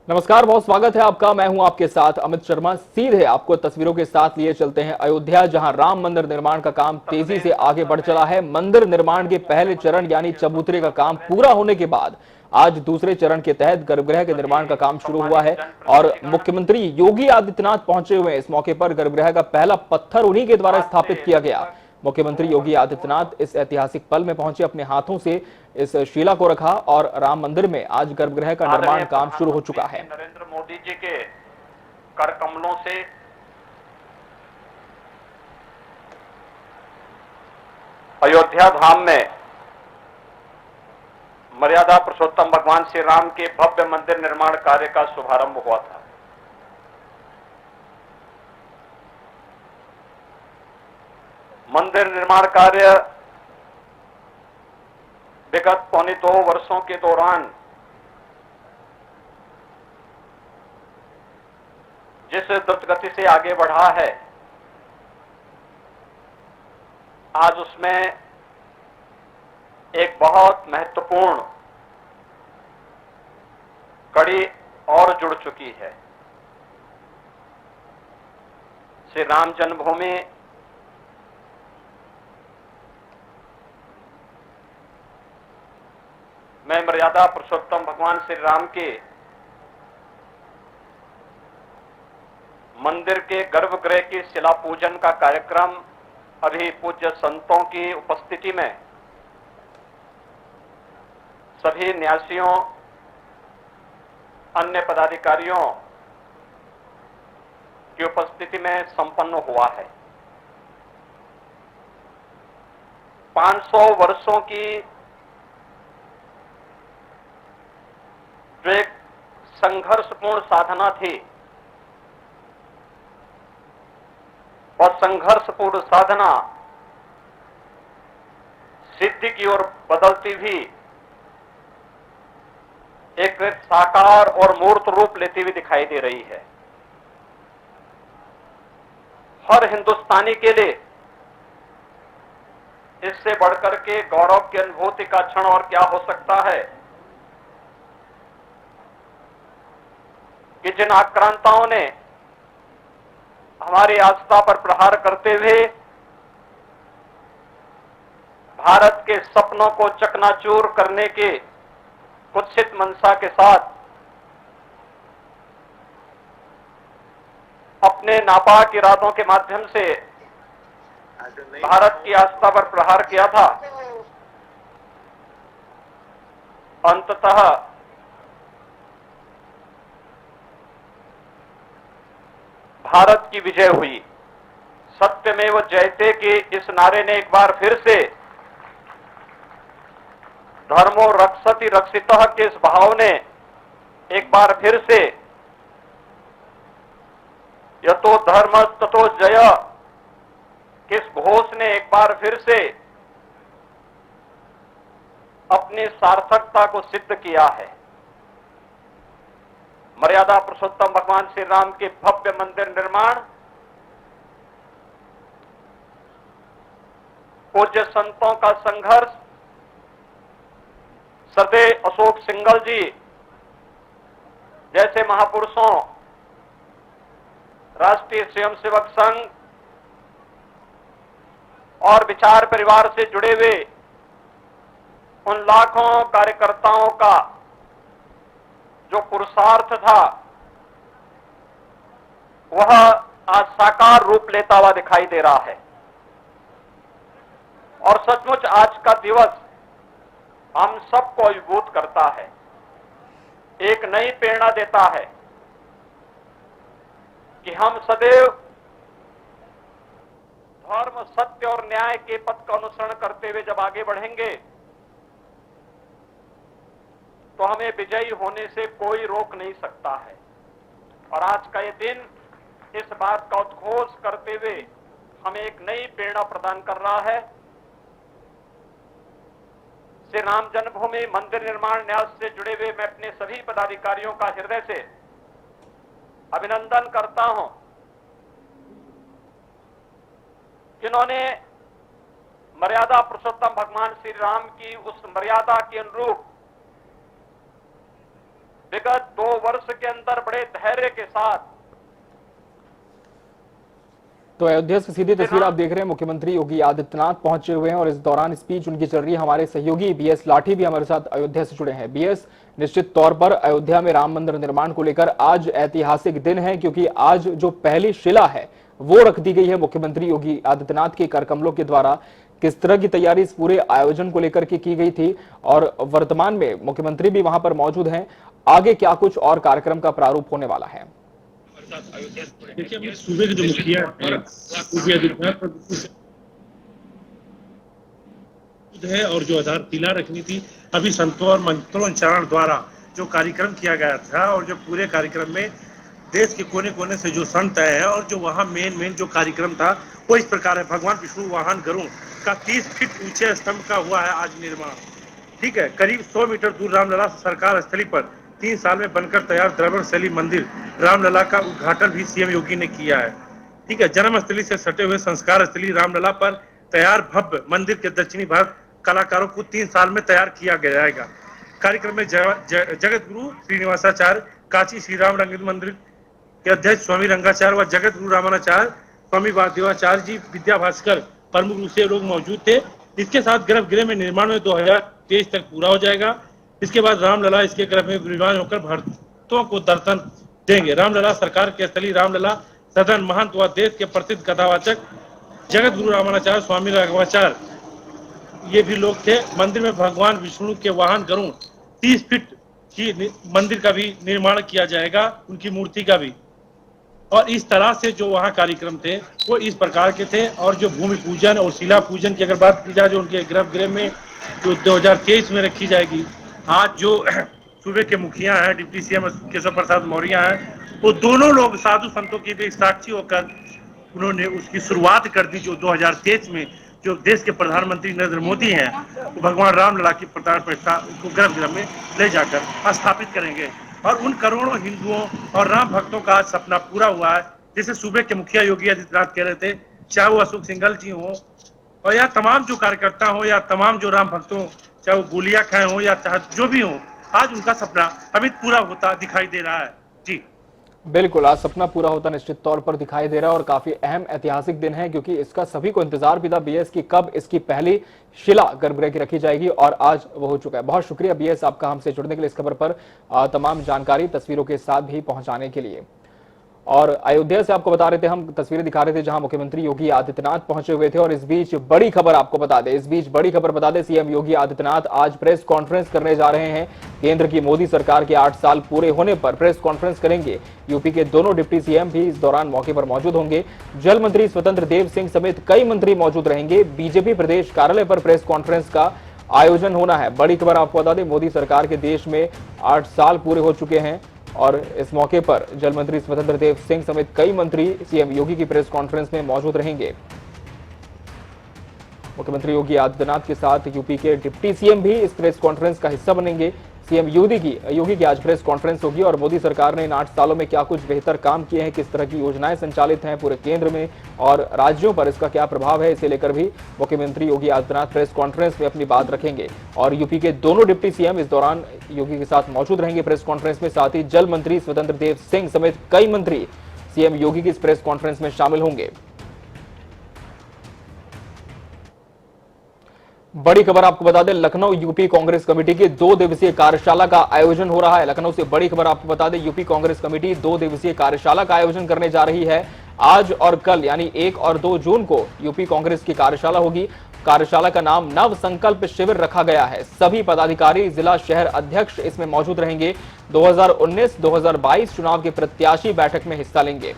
नमस्कार, बहुत स्वागत है आपका। मैं हूं आपके साथ अमित शर्मा। सीधे आपको तस्वीरों के साथ लिए चलते हैं अयोध्या, जहां राम मंदिर निर्माण का काम तेजी से आगे बढ़ चला है। मंदिर निर्माण के पहले चरण यानी चबूतरे का काम पूरा होने के बाद आज दूसरे चरण के तहत गर्भगृह के निर्माण का काम शुरू हुआ है और मुख्यमंत्री योगी आदित्यनाथ पहुंचे हुए हैं। इस मौके पर गर्भगृह का पहला पत्थर उन्हीं के द्वारा स्थापित किया गया। मुख्यमंत्री योगी आदित्यनाथ इस ऐतिहासिक पल में पहुंचे, अपने हाथों से इस शिला को रखा और राम मंदिर में आज गर्भगृह का निर्माण काम शुरू हो चुका है। नरेंद्र मोदी जी के कर कमलों से अयोध्या धाम में मर्यादा पुरुषोत्तम भगवान श्री राम के भव्य मंदिर निर्माण कार्य का शुभारंभ हुआ था। मंदिर निर्माण कार्य विगत पौने 2 वर्षों के दौरान जिस द्रुत गति से आगे बढ़ा है, आज उसमें एक बहुत महत्वपूर्ण कड़ी और जुड़ चुकी है। श्री राम जन्मभूमि में मर्यादा पुरुषोत्तम भगवान श्री राम के मंदिर के गर्भगृह की शिला पूजन का कार्यक्रम अभी पूज्य संतों की उपस्थिति में सभी न्यासियों, अन्य पदाधिकारियों की उपस्थिति में संपन्न हुआ है। 500 वर्षों की जो एक संघर्षपूर्ण साधना थी, और संघर्षपूर्ण साधना सिद्धि की ओर बदलती भी एक साकार और मूर्त रूप लेती हुई दिखाई दे रही है। हर हिंदुस्तानी के लिए इससे बढ़कर के गौरव की अनुभूति का क्षण और क्या हो सकता है कि जिन आक्रांताओं ने हमारी आस्था पर प्रहार करते हुए भारत के सपनों को चकनाचूर करने के कुत्सित मंशा के साथ अपने नापाक इरादों के माध्यम से भारत की आस्था पर प्रहार किया था, अंततः भारत की विजय हुई। सत्यमेव जयते के इस नारे ने एक बार फिर से धर्मो रक्षति रक्षितः के इस भाव ने एक बार फिर से यतो धर्म ततो जय किस घोष ने एक बार फिर से अपनी सार्थकता को सिद्ध किया है। मर्यादा पुरुषोत्तम भगवान श्री राम के भव्य मंदिर निर्माण पूज्य संतों का संघर्ष, सदैव अशोक सिंघल जी जैसे महापुरुषों, राष्ट्रीय स्वयंसेवक संघ और विचार परिवार से जुड़े हुए उन लाखों कार्यकर्ताओं का जो पुरुषार्थ था, वह आज साकार रूप लेता हुआ दिखाई दे रहा है। और सचमुच आज का दिवस हम सबको अभिभूत करता है, एक नई प्रेरणा देता है कि हम सदैव धर्म, सत्य और न्याय के पथ का अनुसरण करते हुए जब आगे बढ़ेंगे तो हमें विजयी होने से कोई रोक नहीं सकता है। और आज का ये दिन इस बात का उद्घोष करते हुए हमें एक नई प्रेरणा प्रदान कर रहा है। श्री राम जन्मभूमि मंदिर निर्माण न्यास से जुड़े हुए मैं अपने सभी पदाधिकारियों का हृदय से अभिनंदन करता हूं, जिन्होंने मर्यादा पुरुषोत्तम भगवान श्री राम की उस मर्यादा के अनुरूप विगत 2 वर्ष के अंदर बड़े धैर्य के साथ। तो अयोध्या से सीधी तस्वीर आप देख रहे हैं, मुख्यमंत्री योगी आदित्यनाथ पहुंचे हुए हैं और इस दौरान स्पीच उनकी चल रही है। हमारे सहयोगी बीएस लाठी भी हमारे साथ अयोध्या से जुड़े हैं। बीएस, निश्चित तौर पर अयोध्या में राम मंदिर निर्माण को लेकर आज ऐतिहासिक दिन है, क्योंकि आज जो पहली शिला है वो रख दी गई है मुख्यमंत्री योगी आदित्यनाथ के कर कमलों के द्वारा। किस तरह की तैयारी इस पूरे आयोजन को लेकर के की गई थी और वर्तमान में मुख्यमंत्री भी वहां पर मौजूद हैं, आगे क्या कुछ और कार्यक्रम का प्रारूप होने वाला है? देखिए, हम सूबे के जो मुखिया है और जो आधार तिला रखनी थी, अभी संतों और मंत्रोच्चारण द्वारा जो कार्यक्रम किया गया था और जो पूरे कार्यक्रम में देश के कोने कोने से जो संत आए हैं और जो वहाँ मेन जो कार्यक्रम था वो इस प्रकार है। भगवान विष्णु वाहन गरुड़ का 30 फीट ऊंचे स्तंभ का हुआ है आज निर्माण। ठीक है, करीब 100 मीटर दूर रामलला सरकार स्थली पर 3 साल में बनकर तैयार द्रविड़ शैली मंदिर रामलला का उद्घाटन भी सीएम योगी ने किया है। ठीक है, जन्म स्थली से सटे हुए संस्कार स्थली रामलला पर तैयार भव्य मंदिर के दक्षिणी भाग कलाकारों को 3 साल में तैयार किया जाएगा। कार्यक्रम में जगत गुरु श्रीनिवासाचार्य, काशी श्री राम रंग मंदिर के अध्यक्ष स्वामी रंगाचार्य व जगत गुरु रामाचार्य, स्वामी वासुदेवाचार्य जी, विद्या भास्कर प्रमुख रूप से लोग मौजूद थे। इसके साथ गर्भगृह में निर्माण में 2023 तक पूरा हो जाएगा। इसके बाद रामलला इसके गर्भ में विराजमान होकर भक्तों को दर्शन देंगे। रामलला सरकार के स्थली रामलला सदन महंत व देश के प्रसिद्ध कथावाचक जगत गुरु रामाचार्य, स्वामी राघवाचार्य, ये भी लोग थे। मंदिर में भगवान विष्णु के वाहन गरुड़ 30 फीट की मंदिर का भी निर्माण किया जाएगा, उनकी मूर्ति का भी। और इस तरह से जो वहाँ कार्यक्रम थे वो इस प्रकार के थे। और जो भूमि पूजन और शिला पूजन की अगर बात की जाए, जो उनके गर्भगृह में जो 2023 में रखी जाएगी, आज जो सूबे के मुखिया हैं, डिप्टी सीएम केशव प्रसाद मौर्य हैं, वो दोनों लोग साधु संतों की भी साक्षी होकर उन्होंने उसकी शुरुआत कर दी। जो 2023 में जो देश के प्रधानमंत्री नरेंद्र मोदी हैं, वो भगवान रामलला की प्राण प्रतिष्ठा को गर्भगृह में ले जाकर स्थापित करेंगे। और उन करोड़ों हिंदुओं और राम भक्तों का आज सपना पूरा हुआ है। जैसे सूबे के मुखिया योगी आदित्यनाथ कह रहे थे, चाहे वो अशोक सिंघल जी हो और या तमाम जो कार्यकर्ता हो या तमाम जो राम भक्त हो, चाहे वो गोलियां खाए हो या चाहे जो भी हो, आज उनका सपना अभी पूरा होता दिखाई दे रहा है। जी बिल्कुल, आज सपना पूरा होता निश्चित तौर पर दिखाई दे रहा है और काफी अहम ऐतिहासिक दिन है, क्योंकि इसका सभी को इंतजार भी था बीएस की कब इसकी पहली शिला गर्भगृह की रखी जाएगी, और आज वो हो चुका है। बहुत शुक्रिया बीएस आपका हमसे जुड़ने के लिए, इस खबर पर तमाम जानकारी तस्वीरों के साथ भी पहुंचाने के लिए। और अयोध्या से आपको बता रहे थे, हम तस्वीरें दिखा रहे थे जहां मुख्यमंत्री योगी आदित्यनाथ पहुंचे हुए थे। और इस बीच बड़ी खबर आपको बता दें, सीएम योगी आदित्यनाथ आज प्रेस कॉन्फ्रेंस करने जा रहे हैं। केंद्र की मोदी सरकार के 8 साल पूरे होने पर प्रेस कॉन्फ्रेंस करेंगे। यूपी के दोनों डिप्टी सीएम भी इस दौरान मौके पर मौजूद होंगे। जल मंत्री स्वतंत्र देव सिंह समेत कई मंत्री मौजूद रहेंगे। बीजेपी प्रदेश कार्यालय पर प्रेस कॉन्फ्रेंस का आयोजन होना है। बड़ी खबर आपको बता दें, मोदी सरकार के देश में 8 साल पूरे हो चुके हैं और इस मौके पर जल मंत्री स्वतंत्र देव सिंह समेत कई मंत्री सीएम योगी की प्रेस कॉन्फ्रेंस में मौजूद रहेंगे। मुख्यमंत्री योगी आदित्यनाथ के साथ यूपी के डिप्टी सीएम भी इस प्रेस कॉन्फ्रेंस का हिस्सा बनेंगे। सीएम योगी की आज प्रेस कॉन्फ्रेंस होगी और मोदी सरकार ने इन 8 सालों में क्या कुछ बेहतर काम किए हैं, किस तरह की योजनाएं संचालित हैं पूरे केंद्र में और राज्यों पर इसका क्या प्रभाव है, इसे लेकर भी मुख्यमंत्री योगी आदित्यनाथ प्रेस कॉन्फ्रेंस में अपनी बात रखेंगे। और यूपी के दोनों डिप्टी सीएम इस दौरान योगी के साथ मौजूद रहेंगे प्रेस कॉन्फ्रेंस में। साथ ही जल मंत्री स्वतंत्र देव सिंह समेत कई मंत्री सीएम योगी की इस प्रेस कॉन्फ्रेंस में शामिल होंगे। बड़ी खबर आपको बता दें, लखनऊ यूपी कांग्रेस कमेटी की 2 दिवसीय कार्यशाला का आयोजन हो रहा है। लखनऊ से बड़ी खबर आपको बता दें, यूपी कांग्रेस कमेटी 2 दिवसीय कार्यशाला का आयोजन करने जा रही है। आज और कल यानी 1 और 2 जून को यूपी कांग्रेस की कार्यशाला होगी। कार्यशाला का नाम नव संकल्प शिविर रखा गया है। सभी पदाधिकारी, जिला शहर अध्यक्ष इसमें मौजूद रहेंगे। 2019-2022 चुनाव के प्रत्याशी बैठक में हिस्सा लेंगे।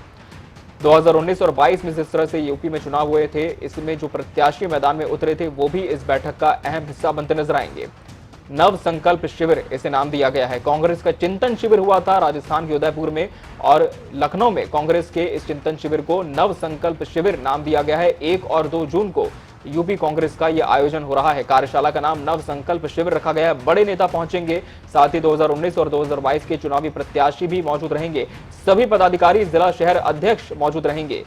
2019 और 22 में जिस तरह से यूपी में चुनाव हुए थे, इसमें जो प्रत्याशी मैदान में उतरे थे वो भी इस बैठक का अहम हिस्सा बनते नजर आएंगे। नव संकल्प शिविर इसे नाम दिया गया है। कांग्रेस का चिंतन शिविर हुआ था राजस्थान के उदयपुर में और लखनऊ में कांग्रेस के इस चिंतन शिविर को नव संकल्प शिविर नाम दिया गया है। 1 और 2 जून को यूपी कांग्रेस का यह आयोजन हो रहा है। कार्यशाला का नाम नव संकल्प शिविर रखा गया है। बड़े नेता पहुंचेंगे, साथ ही 2019 और 2022 के चुनावी प्रत्याशी भी मौजूद रहेंगे। सभी पदाधिकारी, जिला शहर अध्यक्ष मौजूद रहेंगे।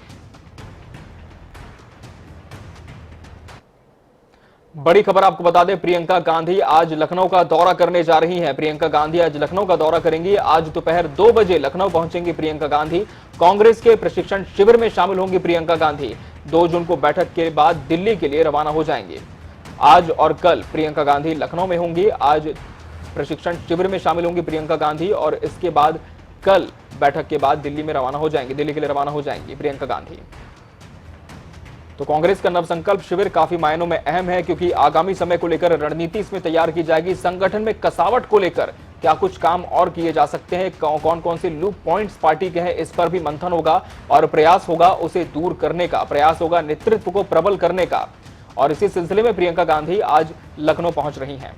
बड़ी खबर आपको बता दें, प्रियंका गांधी आज लखनऊ का दौरा करने जा रही हैं। प्रियंका गांधी आज लखनऊ का दौरा करेंगी। आज दोपहर 2 बजे लखनऊ पहुंचेंगी प्रियंका गांधी। कांग्रेस के प्रशिक्षण शिविर में शामिल होंगी प्रियंका गांधी। 2 जून को बैठक के बाद दिल्ली के लिए रवाना हो जाएंगी। आज और कल प्रियंका गांधी लखनऊ में होंगी। आज प्रशिक्षण शिविर में शामिल होंगी प्रियंका गांधी और इसके बाद कल बैठक के बाद दिल्ली में रवाना हो जाएंगी, दिल्ली के लिए रवाना हो जाएंगी प्रियंका गांधी। तो कांग्रेस का नवसंकल्प शिविर काफी मायनों में अहम है, क्योंकि आगामी समय को लेकर रणनीति इसमें तैयार की जाएगी। संगठन में कसावट को लेकर क्या कुछ काम और किए जा सकते हैं, कौन कौन से लूप पॉइंट्स पार्टी के हैं, इस पर भी मंथन होगा और प्रयास होगा उसे दूर करने का, प्रयास होगा नेतृत्व को प्रबल करने का। और इसी सिलसिले में प्रियंका गांधी आज लखनऊ पहुंच रही हैं।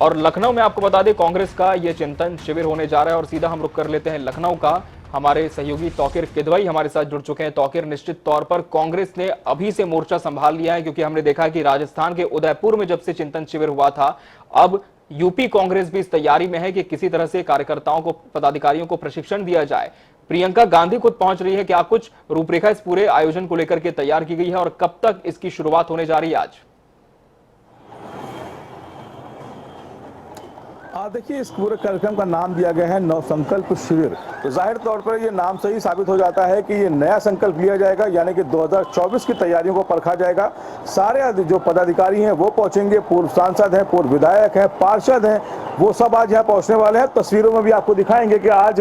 और लखनऊ में आपको बता दें, कांग्रेस का यह चिंतन शिविर होने जा रहा है। और सीधा हम रुक कर लेते हैं लखनऊ का। हमारे सहयोगी तौकीर किदवई हमारे साथ जुड़ चुके हैं। तौकीर, निश्चित तौर पर कांग्रेस ने अभी से मोर्चा संभाल लिया है, क्योंकि हमने देखा कि राजस्थान के उदयपुर में जब से चिंतन शिविर हुआ था, अब यूपी कांग्रेस भी इस तैयारी में है कि किसी तरह से कार्यकर्ताओं को, पदाधिकारियों को प्रशिक्षण दिया जाए। प्रियंका गांधी खुद पहुंच रही है। क्या कुछ रूपरेखा इस पूरे आयोजन को लेकर के तैयार की गई है और कब तक इसकी शुरुआत होने जा रही है आज? देखिए, इस पूरे कार्यक्रम का नाम दिया गया है नवसंकल्प शिविर। तो जाहिर तौर पर ये नाम से ही साबित हो जाता है कि ये नया संकल्प लिया जाएगा, यानी कि 2024 की तैयारियों को परखा जाएगा। सारे जो पदाधिकारी हैं वो पहुंचेंगे, पूर्व सांसद हैं, पूर्व विधायक हैं, पार्षद हैं, वो सब आज यहाँ पहुंचने वाले हैं। तस्वीरों में भी आपको दिखाएंगे कि आज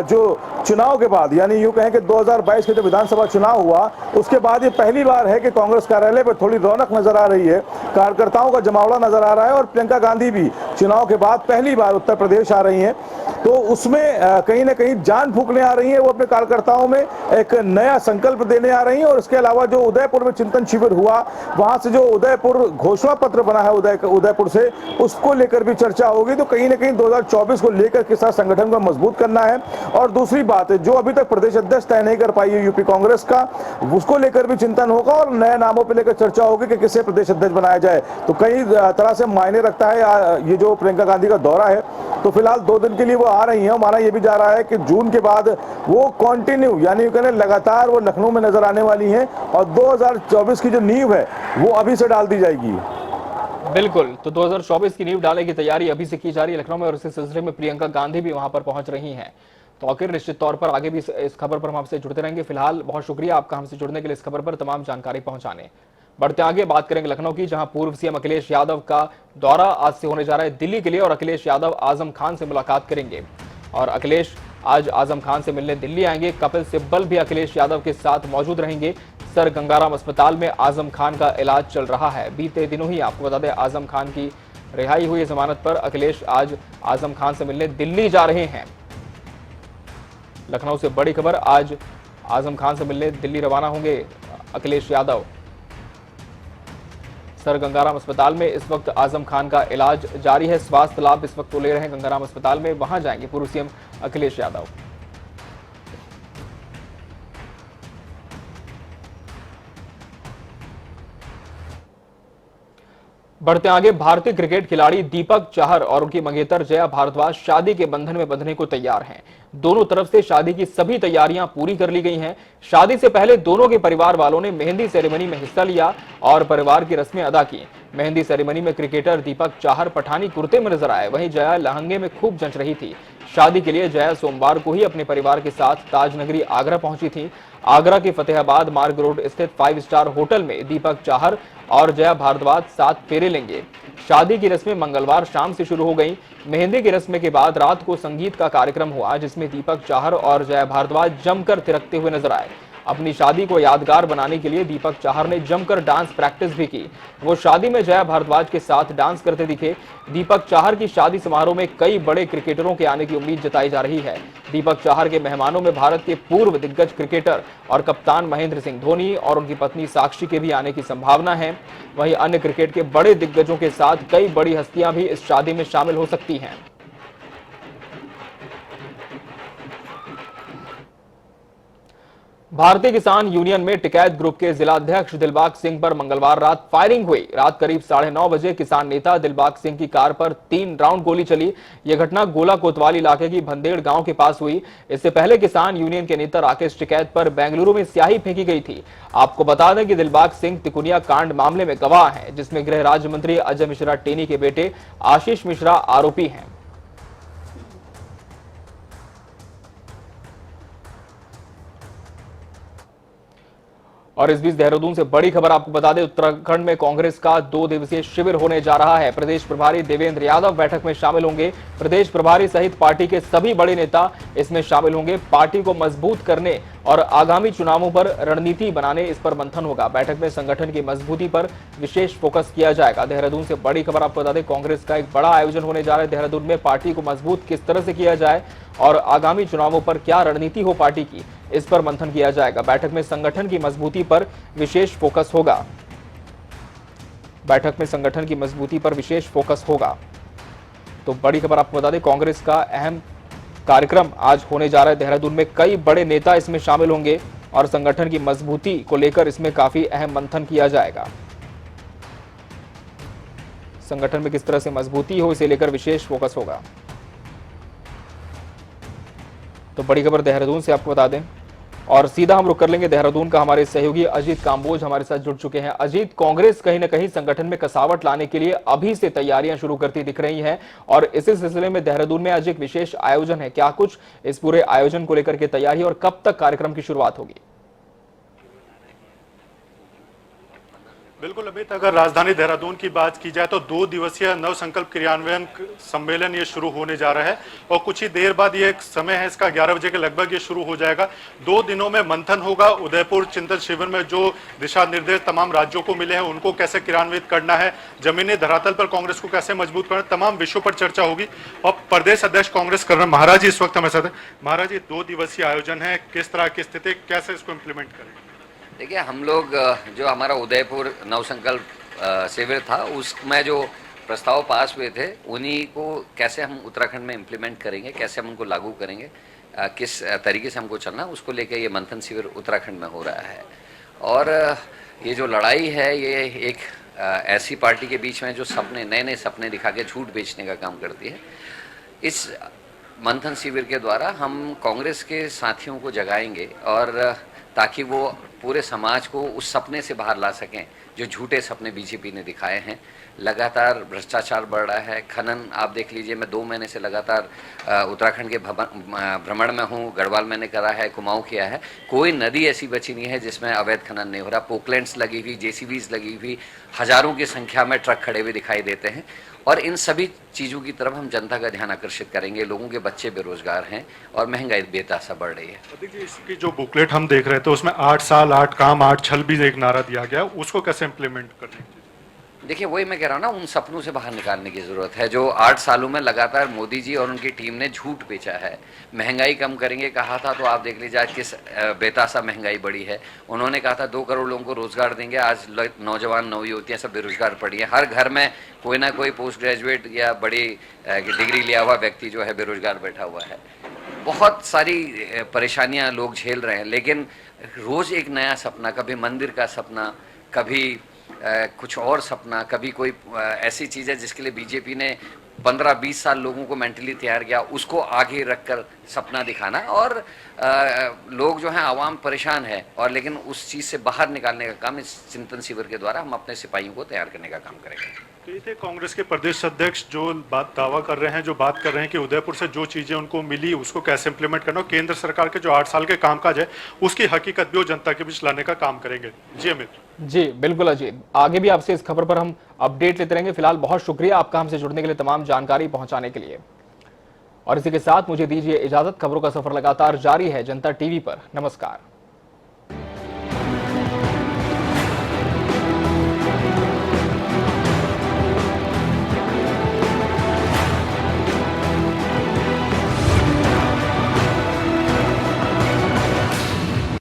जो चुनाव के बाद, यानी यूं कहें कि 2022 के जो विधानसभा चुनाव हुआ, उसके बाद ये पहली बार है कि कांग्रेस कार्यालय पर थोड़ी रौनक नजर आ रही है, कार्यकर्ताओं का जमावड़ा नजर आ रहा है। और प्रियंका गांधी भी चुनाव के बाद पहली बार उत्तर प्रदेश आ रही हैं, तो उसमें कहीं ना कहीं जान फूंकने आ रही है। वो अपने कार्यकर्ताओं में एक नया संकल्प देने आ रही हैं। और इसके अलावा जो उदयपुर में चिंतन शिविर हुआ, वहां से जो उदयपुर घोषणा पत्र बना है उदयपुर से, उसको लेकर भी चर्चा होगी। तो कहीं ना कहीं 2024 को लेकर किस तरह संगठन को मजबूत करना है। और दूसरी बात है, जो अभी तक प्रदेश अध्यक्ष तय नहीं कर पाई है यूपी कांग्रेस का, उसको लेकर भी चिंतन होगा और नए नामों पर लेकर चर्चा होगी कि किसे प्रदेश अध्यक्ष बनाया जाए। तो कई तरह से मायने रखता है ये जो प्रियंका गांधी का दौरा है। तो फिलहाल 2 दिन के लिए वो आ रही हैं। माना ये भी जा रहा है कि जून के बाद वो कंटिन्यू, यानी कहने लगातार वो लखनऊ में नजर आने वाली हैं और 2024 की जो नींव है वो अभी से डाल दी जाएगी। बिल्कुल, तो 2024 की नींव डालने की तैयारी अभी से की जा रही है लखनऊ में, और इस सिलसिले में प्रियंका गांधी भी वहां पर पहुंच रही हैं। तो आखिर निश्चित तौर पर आगे भी इस खबर पर हम आपसे जुड़ते रहेंगे। फिलहाल बहुत शुक्रिया आपका हमसे जुड़ने के लिए, इस खबर पर तमाम जानकारी पहुंचाने। बढ़ते आगे बात करेंगे लखनऊ की, जहां पूर्व सीएम अखिलेश यादव का दौरा आज से होने जा रहा है दिल्ली के लिए, और अखिलेश यादव आजम खान से मुलाकात करेंगे। और अखिलेश आज आजम खान से मिलने दिल्ली आएंगे। कपिल सिब्बल भी अखिलेश यादव के साथ मौजूद रहेंगे। सर गंगाराम अस्पताल में आजम खान का इलाज चल रहा है। बीते दिनों ही आपको बता दें, आजम खान की रिहाई हुई जमानत पर अखिलेश आज आजम खान से मिलने दिल्ली जा रहे हैं। लखनऊ से बड़ी खबर, आज आजम खान से मिलने दिल्ली रवाना होंगे अखिलेश यादव। सर गंगाराम अस्पताल में इस वक्त आजम खान का इलाज जारी है। स्वास्थ्य लाभ इस वक्त वो ले रहे हैं गंगाराम अस्पताल में, वहां जाएंगे पूर्व सीएम अखिलेश यादव। बढ़ते आगे, भारतीय क्रिकेट खिलाड़ी दीपक चाहर और उनकी मंगेतर जया भारद्वाज शादी के बंधन में बंधने को तैयार हैं। दोनों तरफ से शादी की सभी तैयारियां पूरी कर ली गई हैं। शादी से पहले दोनों के परिवार वालों ने मेहंदी सेरेमनी में हिस्सा लिया और परिवार की रस्में अदा की। मेहंदी सेरेमनी में क्रिकेटर दीपक चाहर पठानी कुर्ते में नजर आए, वहीं जया लहंगे में खूब जंच रही थी। शादी के लिए जया सोमवार को ही अपने परिवार के साथ ताजनगरी आगरा पहुंची थी। आगरा के फतेहाबाद मार्ग रोड स्थित 5 स्टार होटल में दीपक चाहर और जया भारद्वाज 7 फेरे लेंगे। शादी की रस्में मंगलवार शाम से शुरू हो गई। मेहंदी की रस्म के बाद रात को संगीत का कार्यक्रम हुआ, जिसमें दीपक चाहर और जया भारद्वाज जमकर थिरकते हुए नजर आए। अपनी शादी को यादगार बनाने के लिए दीपक चाहर ने जमकर डांस प्रैक्टिस भी की। वो शादी में जया भारद्वाज के साथ डांस करते दिखे। दीपक चाहर की शादी समारोह में कई बड़े क्रिकेटरों के आने की उम्मीद जताई जा रही है। दीपक चाहर के मेहमानों में भारत के पूर्व दिग्गज क्रिकेटर और कप्तान महेंद्र सिंह धोनी और उनकी पत्नी साक्षी के भी आने की संभावना है। वहीं अन्य क्रिकेट के बड़े दिग्गजों के साथ कई बड़ी हस्तियां भी इस शादी में शामिल हो सकती हैं। भारतीय किसान यूनियन में टिकैत ग्रुप के जिलाध्यक्ष दिलबाग सिंह पर मंगलवार रात फायरिंग हुई। रात करीब 9:30 बजे किसान नेता दिलबाग सिंह की कार पर 3 राउंड गोली चली। यह घटना गोला कोतवाल इलाके की भंदेड़ गांव के पास हुई। इससे पहले किसान यूनियन के नेता राकेश टिकैत पर बेंगलुरु में स्याही फेंकी गई थी। आपको बता दें कि दिलबाग सिंह तिकुनिया कांड मामले में गवाह है, जिसमें गृह राज्य मंत्री अजय मिश्रा टेनी के बेटे आशीष मिश्रा आरोपी हैं। और इस बीच देहरादून से बड़ी खबर आपको बता दें, उत्तराखंड में कांग्रेस का 2 दिवसीय शिविर होने जा रहा है। प्रदेश प्रभारी देवेंद्र यादव बैठक में शामिल होंगे। प्रदेश प्रभारी सहित पार्टी के सभी बड़े नेता इसमें शामिल होंगे। पार्टी को मजबूत करने और आगामी चुनावों पर रणनीति बनाने इस पर मंथन होगा। बैठक में संगठन की मजबूती पर विशेष फोकस किया जाएगा। देहरादून से बड़ी खबर आपको बता दें, कांग्रेस का एक बड़ा आयोजन होने जा रहा है देहरादून में। पार्टी को मजबूत किस तरह से किया जाए और आगामी चुनावों पर क्या रणनीति हो पार्टी की, इस पर मंथन किया जाएगा। बैठक में संगठन की मजबूती पर विशेष फोकस होगा। बैठक में संगठन की मजबूती पर विशेष फोकस होगा। तो बड़ी खबर आपको बता दें, कांग्रेस का अहम कार्यक्रम आज होने जा रहा है देहरादून में। कई बड़े नेता इसमें शामिल होंगे और संगठन की मजबूती को लेकर इसमें काफी अहम मंथन किया जाएगा। संगठन में किस तरह से मजबूती हो, इसे लेकर विशेष फोकस होगा। तो बड़ी खबर देहरादून से आपको बता दें और सीधा हम रुक कर लेंगे देहरादून का। हमारे सहयोगी अजीत काम्बोज हमारे साथ जुड़ चुके हैं। अजीत, कांग्रेस कहीं ना कहीं संगठन में कसावट लाने के लिए अभी से तैयारियां शुरू करती दिख रही हैं और इसी सिलसिले में देहरादून में आज एक विशेष आयोजन है। क्या कुछ इस पूरे आयोजन को लेकर के तैयारी और कब तक कार्यक्रम की शुरुआत होगी? बिल्कुल अमित, अगर राजधानी देहरादून की बात की जाए तो 2 दिवसीय नव संकल्प क्रियान्वयन सम्मेलन ये शुरू होने जा रहा है और कुछ ही देर बाद ये समय है इसका 11 बजे के लगभग ये शुरू हो जाएगा। 2 दिनों में मंथन होगा। उदयपुर चिंतन शिविर में जो दिशा निर्देश तमाम राज्यों को मिले हैं उनको कैसे क्रियान्वित करना है, जमीनी धरातल पर कांग्रेस को कैसे मजबूत करना, तमाम विषयों पर चर्चा होगी। और प्रदेश अध्यक्ष कांग्रेस कर्नल महाराज जी इस वक्त हमारे साथ हैं। महाराज जी, 2 दिवसीय आयोजन है, किस तरह की स्थिति, कैसे इसको इम्प्लीमेंट करें? देखिए, हम लोग जो हमारा उदयपुर नवसंकल्प शिविर था उसमें जो प्रस्ताव पास हुए थे उन्हीं को कैसे हम उत्तराखंड में इम्प्लीमेंट करेंगे, कैसे हम उनको लागू करेंगे, किस तरीके से हमको चलना, उसको लेकर ये मंथन शिविर उत्तराखंड में हो रहा है। और ये जो लड़ाई है ये एक ऐसी पार्टी के बीच में जो सपने, नए नए सपने दिखा के झूठ बेचने का काम करती है। इस मंथन शिविर के द्वारा हम कांग्रेस के साथियों को जगाएंगे और ताकि वो पूरे समाज को उस सपने से बाहर ला सकें जो झूठे सपने बीजेपी ने दिखाए हैं। लगातार भ्रष्टाचार बढ़ रहा है, खनन आप देख लीजिए, मैं 2 महीने से लगातार उत्तराखंड के भ्रमण में हूँ। गढ़वाल मैंने करा है, कुमाऊं किया है, कोई नदी ऐसी बची नहीं है जिसमें अवैध खनन नहीं हो रहा। पोकलैंड्स लगी हुई, जेसीबीज लगी हुई, हजारों की संख्या में ट्रक खड़े हुए दिखाई देते हैं। और इन सभी चीज़ों की तरफ हम जनता का ध्यान आकर्षित करेंगे। लोगों के बच्चे बेरोजगार हैं और महंगाई बेतहाशा बढ़ रही है। देखिए, इसकी जो बुकलेट हम देख रहे थे उसमें 8 साल 8 काम 8 छल भी एक नारा दिया गया, उसको कैसे इम्प्लीमेंट करने की? देखिए, वही मैं कह रहा हूँ ना, उन सपनों से बाहर निकालने की ज़रूरत है जो 8 सालों में लगातार मोदी जी और उनकी टीम ने झूठ बेचा है। महंगाई कम करेंगे कहा था, तो आप देख लीजिए आज किस बेतासा महंगाई बढ़ी है। उन्होंने कहा था 2 करोड़ लोगों को रोजगार देंगे, आज नौजवान नवयुवतियाँ सब बेरोजगार पड़ी हैं। हर घर में कोई ना कोई पोस्ट ग्रेजुएट या बड़ी डिग्री लिया हुआ व्यक्ति जो है बेरोजगार बैठा हुआ है। बहुत सारी परेशानियाँ लोग झेल रहे हैं, लेकिन रोज़ एक नया सपना, कभी मंदिर का सपना, कभी कुछ और सपना, कभी कोई ऐसी चीज़ है जिसके लिए बीजेपी ने 15-20 साल लोगों को मेंटली तैयार किया, उसको आगे रखकर सपना दिखाना। और लोग जो हैं आवाम परेशान है, और लेकिन उस चीज़ से बाहर निकालने का काम इस चिंतन शिविर के द्वारा हम अपने सिपाहियों को तैयार करने का काम करेंगे। तो ये थे कांग्रेस के प्रदेश अध्यक्ष जो दावा कर रहे हैं, जो बात कर रहे हैं कि उदयपुर से जो चीज़ें उनको मिली उसको कैसे इंप्लीमेंट करना, केंद्र सरकार के जो 8 साल के कामकाज है उसकी हकीकत भी वो जनता के बीच लाने का काम करेंगे। जी अमित। जी बिल्कुल अजीत, आगे भी आपसे इस खबर पर हम अपडेट लेते रहेंगे। फिलहाल बहुत शुक्रिया आपका हमसे जुड़ने के लिए, तमाम जानकारी पहुंचाने के लिए। और इसी के साथ मुझे दीजिए इजाजत। खबरों का सफर लगातार जारी है जनता टीवी पर। नमस्कार।